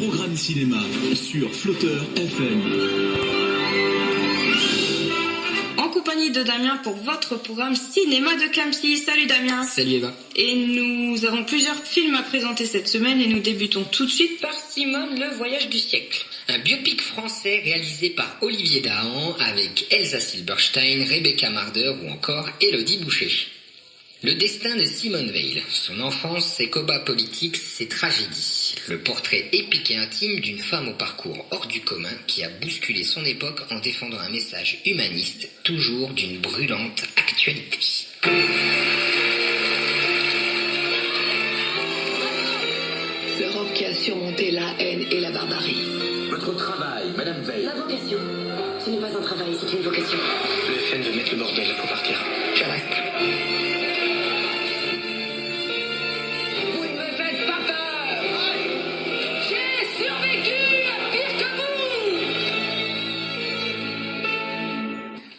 Programme cinéma sur Flotteur FM. En compagnie de Damien pour votre programme cinéma de Clampsy. Salut Damien. Salut Eva. Et nous avons plusieurs films à présenter cette semaine et nous débutons tout de suite par Simone, le voyage du siècle. Un biopic français réalisé par Olivier Dahan avec Elsa Silberstein, Rebecca Marder ou encore Élodie Boucher. Le destin de Simone Veil, son enfance, ses combats politiques, ses tragédies. Le portrait épique et intime d'une femme au parcours hors du commun qui a bousculé son époque en défendant un message humaniste, toujours d'une brûlante actualité. L'Europe qui a surmonté la haine et la barbarie. Votre travail, Madame Veil. Ma vocation. Ce n'est pas un travail, c'est une vocation. Le FN veut mettre le bordel, il faut partir. Je reste. Vous ne me faites pas peur. J'ai survécu à pire que vous.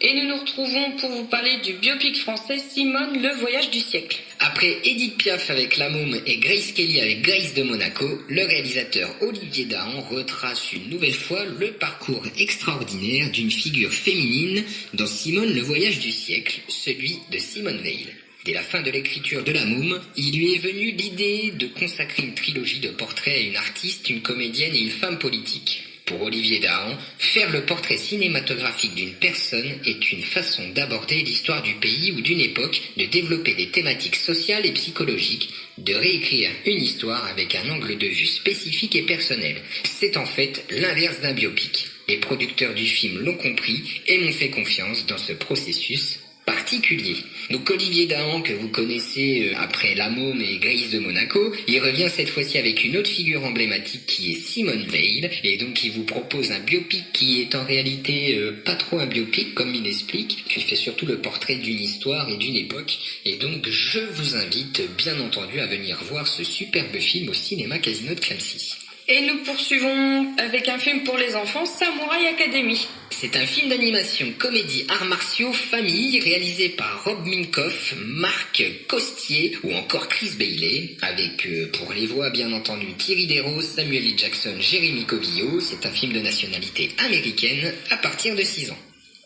Et nous nous retrouvons pour vous parler du biopic français Simone, le voyage du siècle. Après Edith Piaf avec La Môme et Grace Kelly avec Grace de Monaco, le réalisateur Olivier Dahan retrace une nouvelle fois le parcours extraordinaire d'une figure féminine dans Simone, le voyage du siècle, celui de Simone Veil. Dès la fin de l'écriture de La Môme, il lui est venu l'idée de consacrer une trilogie de portraits à une artiste, une comédienne et une femme politique. Pour Olivier Dahan, faire le portrait cinématographique d'une personne est une façon d'aborder l'histoire du pays ou d'une époque, de développer des thématiques sociales et psychologiques, de réécrire une histoire avec un angle de vue spécifique et personnel. C'est en fait l'inverse d'un biopic. Les producteurs du film l'ont compris et m'ont fait confiance dans ce processus particulier. Donc Olivier Dahan, que vous connaissez après La Môme et Grace de Monaco, il revient cette fois-ci avec une autre figure emblématique qui est Simone Veil, et donc il vous propose un biopic qui est en réalité pas trop un biopic comme il explique, qui fait surtout le portrait d'une histoire et d'une époque, et donc je vous invite bien entendu à venir voir ce superbe film au cinéma Casino de Clampsy. Et nous poursuivons avec un film pour les enfants, Samouraï Academy. C'est un film d'animation comédie arts martiaux famille réalisé par Rob Minkoff, Marc Costier ou encore Chris Bailey avec pour les voix bien entendu Thierry Desros, Samuel L. Jackson, Jérémy Covillo. C'est un film de nationalité américaine à partir de 6 ans.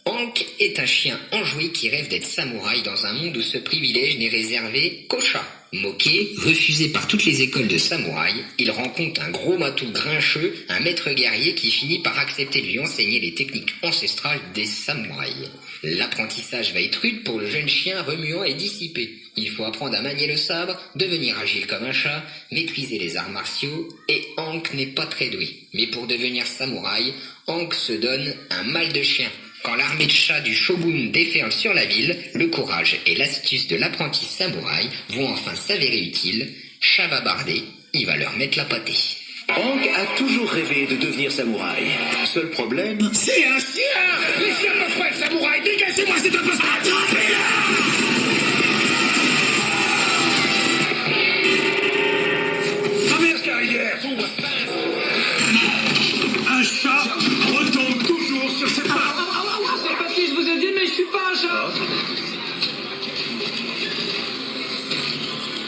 Hank est un chien enjoué qui rêve d'être samouraï dans un monde où ce privilège n'est réservé qu'aux chats. Moqué, refusé par toutes les écoles de samouraï, il rencontre un gros matou grincheux, un maître guerrier qui finit par accepter de lui enseigner les techniques ancestrales des samouraïs. L'apprentissage va être rude pour le jeune chien remuant et dissipé. Il faut apprendre à manier le sabre, devenir agile comme un chat, maîtriser les arts martiaux, et Hank n'est pas très doué. Mais pour devenir samouraï, Hank se donne un mal de chien. Quand l'armée de chats du shogun déferle sur la ville, le courage et l'astuce de l'apprenti samouraï vont enfin s'avérer utiles. Chat va barder, il va leur mettre la pâtée. Hank a toujours rêvé de devenir samouraï. Seul problème... C'est un chien. Les chiens peuvent pas être samouraïs. Dégagez-moi, c'est impossible. Attrapez-la. Traverse carrière. Un chat retombe toujours sur ses pattes. Je sais pas si je vous ai dit, mais je suis pas un chat.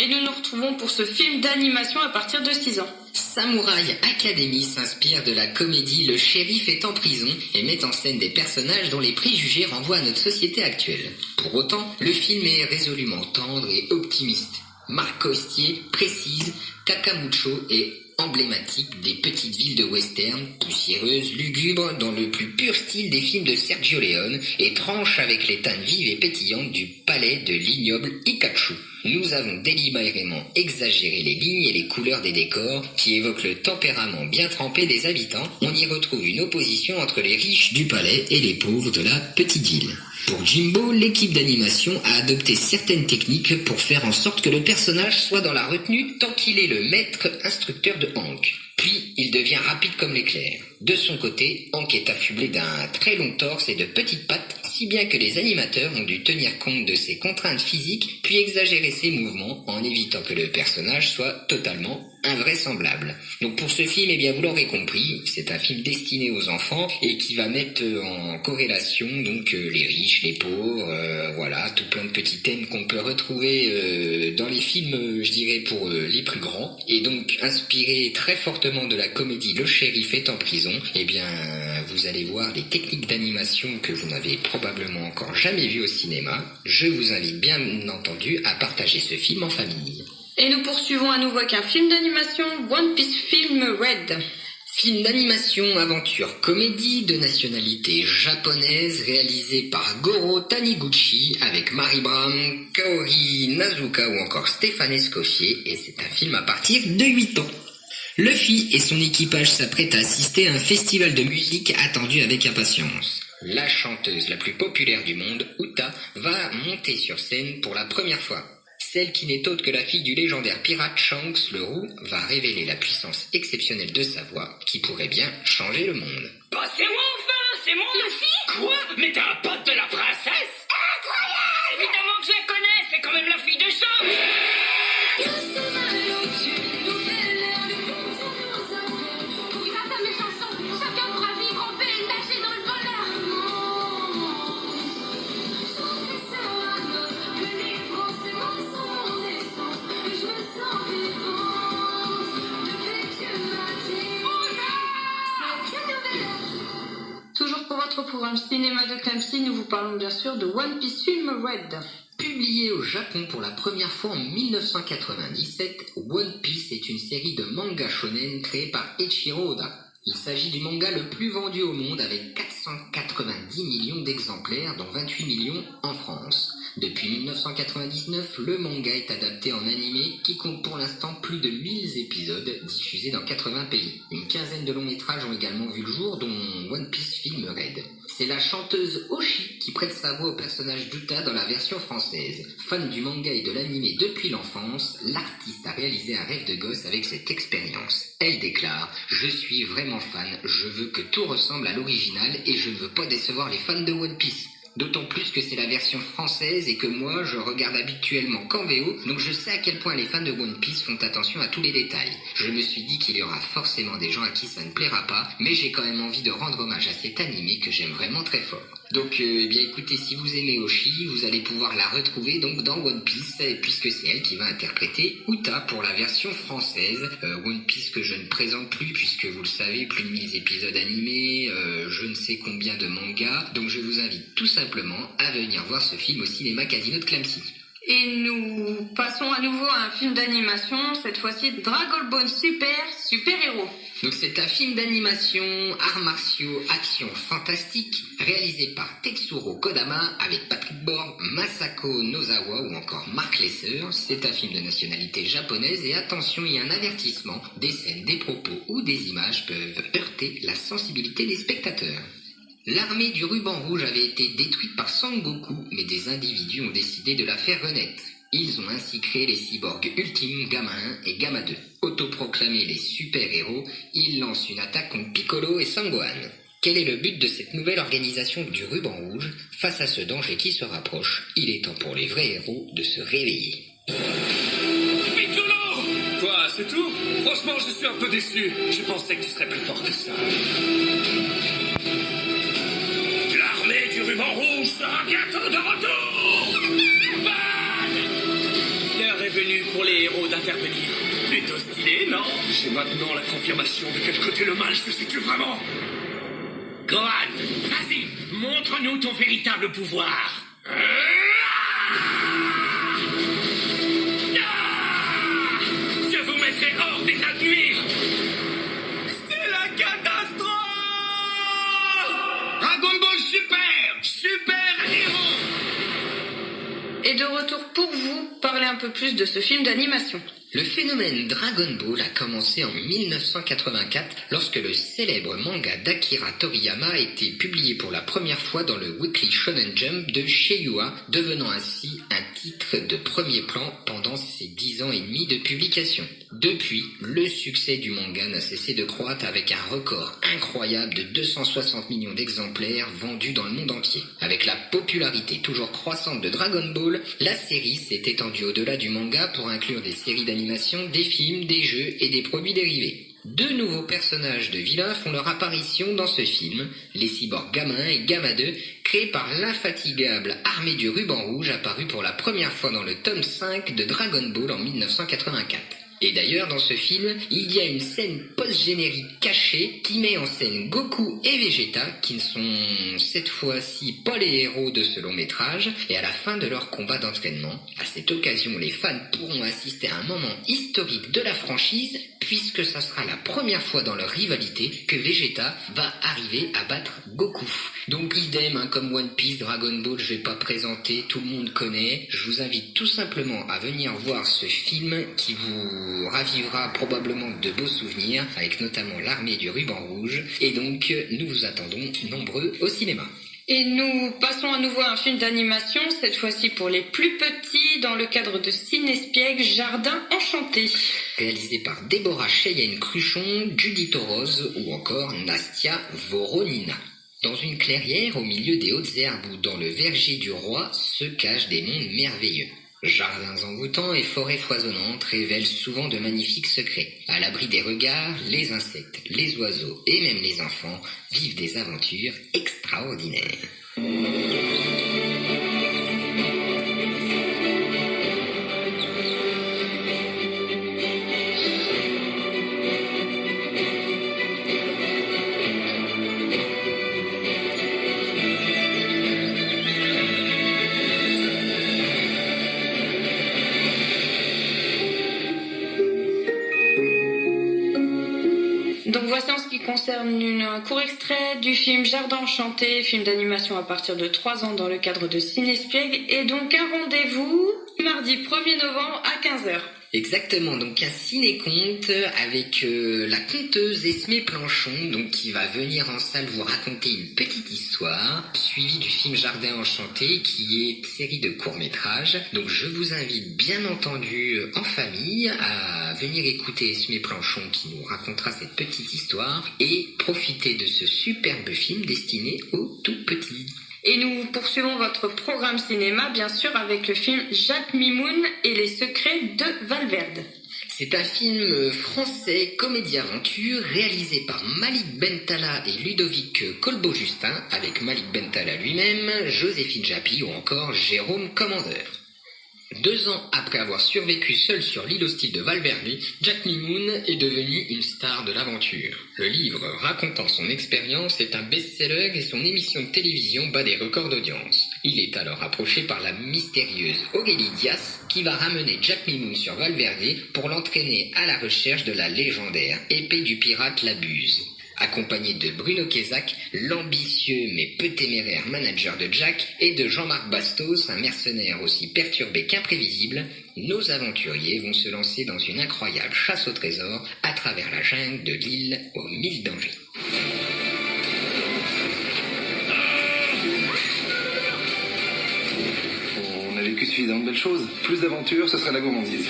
Et nous nous retrouvons pour ce film d'animation à partir de 6 ans. Samouraï Academy s'inspire de la comédie Le shérif est en prison et met en scène des personnages dont les préjugés renvoient à notre société actuelle. Pour autant, le film est résolument tendre et optimiste. Marc Costier précise qu'Akamucho est emblématique des petites villes de western, poussiéreuses, lugubres, dans le plus pur style des films de Sergio Leone, et tranche avec les teintes vives et pétillantes du palais de l'ignoble Ikachu. Nous avons délibérément exagéré les lignes et les couleurs des décors qui évoquent le tempérament bien trempé des habitants. On y retrouve une opposition entre les riches du palais et les pauvres de la petite ville. Pour Jimbo, l'équipe d'animation a adopté certaines techniques pour faire en sorte que le personnage soit dans la retenue tant qu'il est le maître instructeur de Hank. Puis, il devient rapide comme l'éclair. De son côté, Hank est affublé d'un très long torse et de petites pattes si bien que les animateurs ont dû tenir compte de ses contraintes physiques, puis exagérer ses mouvements en évitant que le personnage soit totalement invraisemblable. Donc pour ce film, eh bien vous l'aurez compris, c'est un film destiné aux enfants et qui va mettre en corrélation donc les riches, les pauvres, voilà, tout plein de petits thèmes qu'on peut retrouver dans les films, je dirais pour les plus grands, et donc inspiré très fortement de la comédie Le Shérif est en prison. Eh bien vous allez voir des techniques d'animation que vous n'avez probablement encore jamais vues au cinéma. Je vous invite bien entendu à partager ce film en famille. Et nous poursuivons à nouveau avec un film d'animation, One Piece Film Red. Film d'animation, aventure, comédie de nationalité japonaise réalisé par Goro Taniguchi avec Mari Bram, Kaori Nazuka ou encore Stéphane Escoffier, et c'est un film à partir de 8 ans. Luffy et son équipage s'apprêtent à assister à un festival de musique attendu avec impatience. La chanteuse la plus populaire du monde, Uta, va monter sur scène pour la première fois. Celle qui n'est autre que la fille du légendaire pirate Shanks le Roux va révéler la puissance exceptionnelle de sa voix qui pourrait bien changer le monde. Bah c'est moi enfin, c'est moi. Luffy. Quoi? Mais t'es un pote de la princesse? Incroyable. Évidemment que je la connais, c'est quand même la fille de Shanks. Grâce à mes chansons, chacun pourra vivre en paix et nager dans le bonheur. Chanter sera notre délivrance, c'est mon essence, et je me sens vivante depuis que tu m'as dit. C'est une nouvelle ère. Toujours pour votre programme cinéma de Clamcy, nous vous parlons bien sûr de One Piece Film Red. Publié au Japon pour la première fois en 1997, One Piece est une série de mangas shonen créée par Eiichiro Oda. Il s'agit du manga le plus vendu au monde avec 490 millions d'exemplaires, dont 28 millions en France. Depuis 1999, le manga est adapté en animé qui compte pour l'instant plus de 1000 épisodes diffusés dans 80 pays. Une quinzaine de longs métrages ont également vu le jour, dont One Piece Film Red. C'est la chanteuse Oshi qui prête sa voix au personnage d'Uta dans la version française. Fan du manga et de l'animé depuis l'enfance, l'artiste a réalisé un rêve de gosse avec cette expérience. Elle déclare « Je suis vraiment fan, je veux que tout ressemble à l'original et je ne veux pas décevoir les fans de One Piece. » D'autant plus que c'est la version française et que moi je regarde habituellement qu'en VO, donc je sais à quel point les fans de One Piece font attention à tous les détails. Je me suis dit qu'il y aura forcément des gens à qui ça ne plaira pas, mais j'ai quand même envie de rendre hommage à cet animé que j'aime vraiment très fort. Donc eh bien écoutez, si vous aimez Oshi, vous allez pouvoir la retrouver donc dans One Piece, puisque c'est elle qui va interpréter Uta pour la version française. One Piece que je ne présente plus, puisque vous le savez, plus de 1000 épisodes animés, je ne sais combien de mangas, donc je vous invite tout simplement à venir voir ce film au cinéma Casino de Clamcy. Et nous passons à nouveau à un film d'animation, cette fois-ci Dragon Ball Super, Super Héros. Donc c'est un film d'animation, arts martiaux, action fantastique, réalisé par Tetsuro Kodama avec Patrick Borg, Masako Nozawa ou encore Mark Lesser. C'est un film de nationalité japonaise et attention, il y a un avertissement, des scènes, des propos ou des images peuvent heurter la sensibilité des spectateurs. L'armée du ruban rouge avait été détruite par Sangoku, mais des individus ont décidé de la faire renaître. Ils ont ainsi créé les cyborgs ultimes Gamma 1 et Gamma 2. Autoproclamés les super-héros, ils lancent une attaque contre Piccolo et Sangohan. Quel est le but de cette nouvelle organisation du ruban rouge? Face à ce danger qui se rapproche, il est temps pour les vrais héros de se réveiller. Piccolo! Quoi, c'est tout? Franchement, je suis un peu déçu. Je pensais que tu serais plus fort que ça. L'armée du ruban rouge sera bientôt de retour! L'heure est venue pour les héros d'intervenir. Plutôt stylé, non? J'ai maintenant la confirmation de quel côté le mal se situe vraiment. Gohan, vas-y, montre-nous ton véritable pouvoir. Je vous mettrai hors d'état de nuire. C'est la catastrophe! Dragon Ball Super! Super héros! Et de retour pour vous, parler un peu plus de ce film d'animation. Le phénomène Dragon Ball a commencé en 1984 lorsque le célèbre manga d'Akira Toriyama a été publié pour la première fois dans le Weekly Shonen Jump de Seiwa, devenant ainsi un titre de premier plan pendant ses 10 ans et demi de publication. Depuis, le succès du manga n'a cessé de croître avec un record incroyable de 260 millions d'exemplaires vendus dans le monde entier. Avec la popularité toujours croissante de Dragon Ball, la série s'est étendue au-delà du manga pour inclure des séries d'animation, des films, des jeux et des produits dérivés. Deux nouveaux personnages de vilains font leur apparition dans ce film, les cyborgs Gamma 1 et Gamma 2, créés par l'infatigable armée du ruban rouge apparue pour la première fois dans le tome 5 de Dragon Ball en 1984. Et d'ailleurs, dans ce film, il y a une scène post-générique cachée qui met en scène Goku et Vegeta, qui ne sont cette fois-ci pas les héros de ce long métrage, et à la fin de leur combat d'entraînement. À cette occasion, les fans pourront assister à un moment historique de la franchise, puisque ça sera la première fois dans leur rivalité que Vegeta va arriver à battre Goku. Donc idem, comme One Piece, Dragon Ball, je vais pas présenter, tout le monde connaît. Je vous invite tout simplement à venir voir ce film qui vous ravivera probablement de beaux souvenirs, avec notamment l'armée du ruban rouge. Et donc, nous vous attendons nombreux au cinéma. Et nous passons à nouveau à un film d'animation, cette fois-ci pour les plus petits, dans le cadre de Cinespiègue, Jardin Enchanté. Réalisé par Déborah Cheyenne-Cruchon, Judith Rose ou encore Nastia Voronina. Dans une clairière, au milieu des hautes herbes ou dans le verger du roi, se cachent des mondes merveilleux. Jardins envoûtants et forêts foisonnantes révèlent souvent de magnifiques secrets. À l'abri des regards, les insectes, les oiseaux et même les enfants vivent des aventures extraordinaires. Donc voici en ce qui concerne un court extrait du film Jardin Enchanté, film d'animation à partir de 3 ans dans le cadre de Cinespiègue, et donc un rendez-vous mardi 1er novembre à 15h. Exactement, donc un ciné-conte avec la conteuse Esmé Planchon, donc qui va venir en salle vous raconter une petite histoire, suivie du film Jardin Enchanté, qui est une série de courts-métrages. Donc je vous invite bien entendu en famille à venir écouter Esmé Planchon qui nous racontera cette petite histoire et profiter de ce superbe film destiné aux tout petits. Et nous poursuivons votre programme cinéma, bien sûr, avec le film Jacques Mimoun et les secrets de Valverde. C'est un film français, comédie-aventure, réalisé par Malik Bentala et Ludovic Colbeau-Justin, avec Malik Bentala lui-même, Joséphine Japy ou encore Jérôme Commandeur. 2 ans après avoir survécu seul sur l'île hostile de Valverde, Jacques Mimoun est devenu une star de l'aventure. Le livre racontant son expérience est un best-seller et son émission de télévision bat des records d'audience. Il est alors approché par la mystérieuse Aurélie Dias qui va ramener Jacques Mimoun sur Valverde pour l'entraîner à la recherche de la légendaire épée du pirate la Buse. Accompagné de Bruno Kézac, l'ambitieux mais peu téméraire manager de Jack, et de Jean-Marc Bastos, un mercenaire aussi perturbé qu'imprévisible, nos aventuriers vont se lancer dans une incroyable chasse au trésor à travers la jungle de l'île aux 1000 dangers. On a vécu suffisamment de belles choses. Plus d'aventures, ce serait la gourmandise.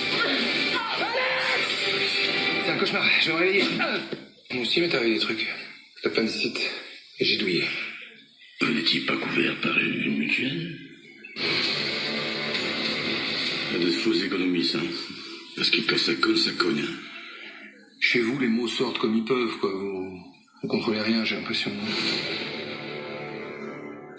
C'est un cauchemar, je vais me réveiller. Moi aussi, il m'est arrivé des trucs. L'appendicite. Et j'ai douillé. Vous n'étiez pas couvert par une mutuelle? Pas de fausses économies, ça. Parce que quand ça cogne, hein. Chez vous, les mots sortent comme ils peuvent, quoi. Vous contrôlez rien, j'ai l'impression.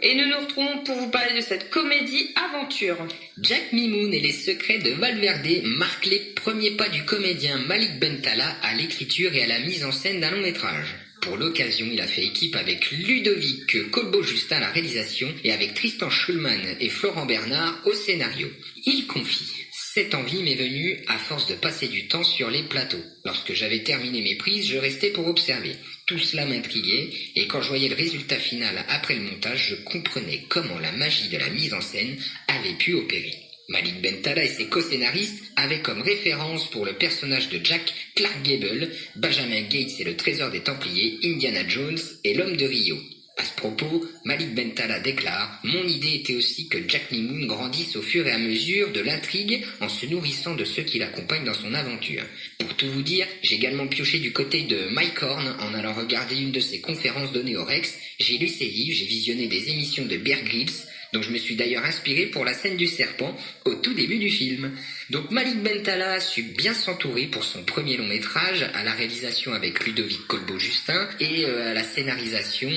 Et nous nous retrouvons pour vous parler de cette comédie-aventure. Jacques Mimoun et les secrets de Valverde marquent les premiers pas du comédien Malik Bentala à l'écriture et à la mise en scène d'un long métrage. Pour l'occasion, il a fait équipe avec Ludovic Colbeau-Justin à la réalisation et avec Tristan Schulman et Florent Bernard au scénario. Il confie: cette envie m'est venue à force de passer du temps sur les plateaux. Lorsque j'avais terminé mes prises, je restais pour observer. Tout cela m'intriguait, et quand je voyais le résultat final après le montage, je comprenais comment la magie de la mise en scène avait pu opérer. Malik Bentala et ses co-scénaristes avaient comme référence pour le personnage de Jack Clark Gable, Benjamin Gates et le Trésor des Templiers, Indiana Jones et l'Homme de Rio. À ce propos, Malik Bentala déclare « Mon idée était aussi que Jack Mimoun grandisse au fur et à mesure de l'intrigue en se nourrissant de ceux qui l'accompagnent dans son aventure. » Pour tout vous dire, j'ai également pioché du côté de Mike Horn en allant regarder une de ses conférences données au Rex. J'ai lu ses livres, j'ai visionné des émissions de Bear Grylls, dont je me suis d'ailleurs inspiré pour la scène du serpent au tout début du film. Donc Malik Bentala a su bien s'entourer pour son premier long métrage, à la réalisation avec Ludovic Colbeau-Justin et à la scénarisation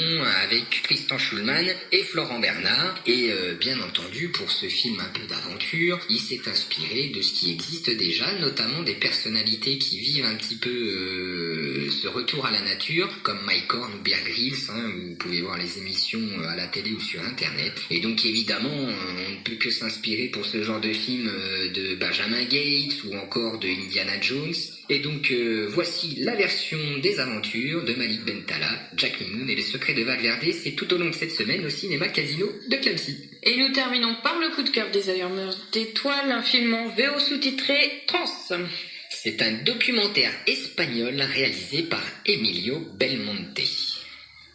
avec Tristan Schulman et Florent Bernard. Et bien entendu, pour ce film un peu d'aventure, il s'est inspiré de ce qui existe déjà, notamment des personnalités qui vivent un petit peu ce retour à la nature, comme Mike Horn ou Bear Grylls, vous pouvez voir les émissions à la télé ou sur internet. Et donc évidemment, on ne peut que s'inspirer pour ce genre de film de Benjamin Gates ou encore de Indiana Jones. Et donc voici la version des aventures de Malik Bentala, Jack Mimoun et les secrets de Valverde. C'est tout au long de cette semaine au cinéma Casino de Clamcy. Et nous terminons par le coup de cœur des allumeurs d'étoiles, un film en VO sous-titré Trans. C'est un documentaire espagnol réalisé par Emilio Belmonte.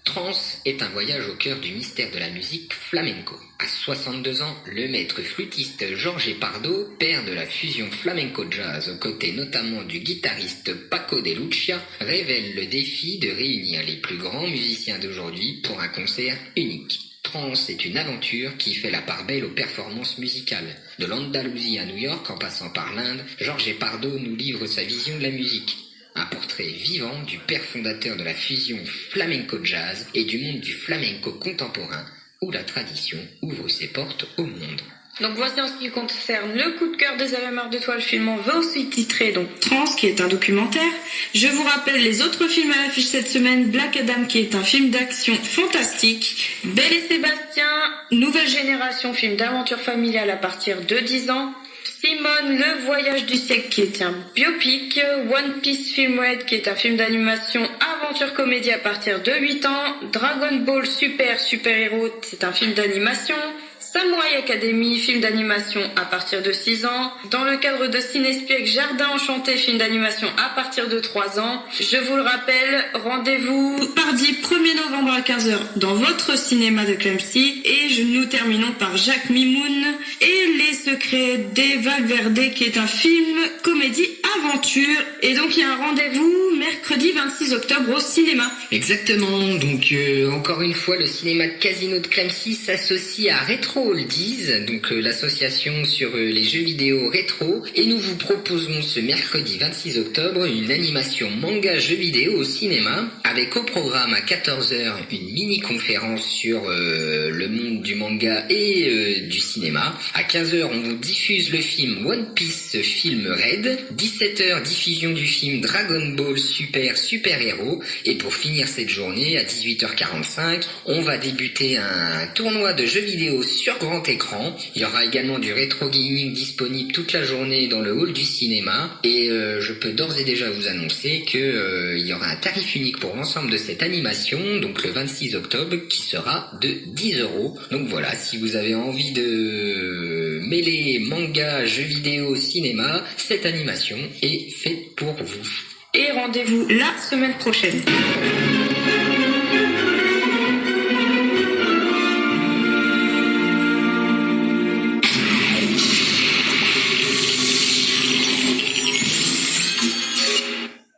Trans est un voyage au cœur du mystère de la musique flamenco. À 62 ans, le maître flûtiste Jorge Pardo, père de la fusion flamenco-jazz, aux côtés notamment du guitariste Paco de Lucia, révèle le défi de réunir les plus grands musiciens d'aujourd'hui pour un concert unique. Trans est une aventure qui fait la part belle aux performances musicales. De l'Andalousie à New York, en passant par l'Inde, Jorge Pardo nous livre sa vision de la musique. Un portrait vivant du père fondateur de la fusion flamenco-jazz et du monde du flamenco contemporain, où la tradition ouvre ses portes au monde. Donc voici en ce qui concerne le coup de cœur des allumeurs d'étoiles, film en VO sous-titré, donc Trans, qui est un documentaire. Je vous rappelle les autres films à l'affiche cette semaine: Black Adam, qui est un film d'action fantastique, Belle et Sébastien, Nouvelle Génération, film d'aventure familiale à partir de 10 ans, Simone, le voyage du siècle, qui est un biopic, One Piece Film Red, qui est un film d'animation aventure comédie à partir de 8 ans, Dragon Ball Super Héros, c'est un film d'animation, Samurai Academy, film d'animation à partir de 6 ans. Dans le cadre de Cinespiègue, Jardin Enchanté, film d'animation à partir de 3 ans. Je vous le rappelle, rendez-vous mardi 1er novembre à 15h dans votre cinéma de Clamcy. Et nous terminons par Jack Mimoun et les secrets des Valverde, qui est un film comédie aventure. Et donc il y a un rendez-vous mercredi 26 octobre au cinéma. Exactement, donc encore une fois, le cinéma de Casino de Clamcy s'associe à Retro Oldies, donc l'association sur les jeux vidéo rétro, et nous vous proposons ce mercredi 26 octobre une animation manga jeux vidéo au cinéma, avec au programme à 14h une mini-conférence sur le monde du manga et du cinéma. À 15h, on vous diffuse le film One Piece Film Red, 17h diffusion du film Dragon Ball Super Héros, et pour finir cette journée, à 18h45, on va débuter un tournoi de jeux vidéo sur grand écran. Il y aura également du rétro gaming disponible toute la journée dans le hall du cinéma, et je peux d'ores et déjà vous annoncer que il y aura un tarif unique pour l'ensemble de cette animation, donc le 26 octobre, qui sera de 10 €. Donc voilà, si vous avez envie de mêler manga, jeux vidéo, cinéma, cette animation est faite pour vous. Et rendez-vous la semaine prochaine.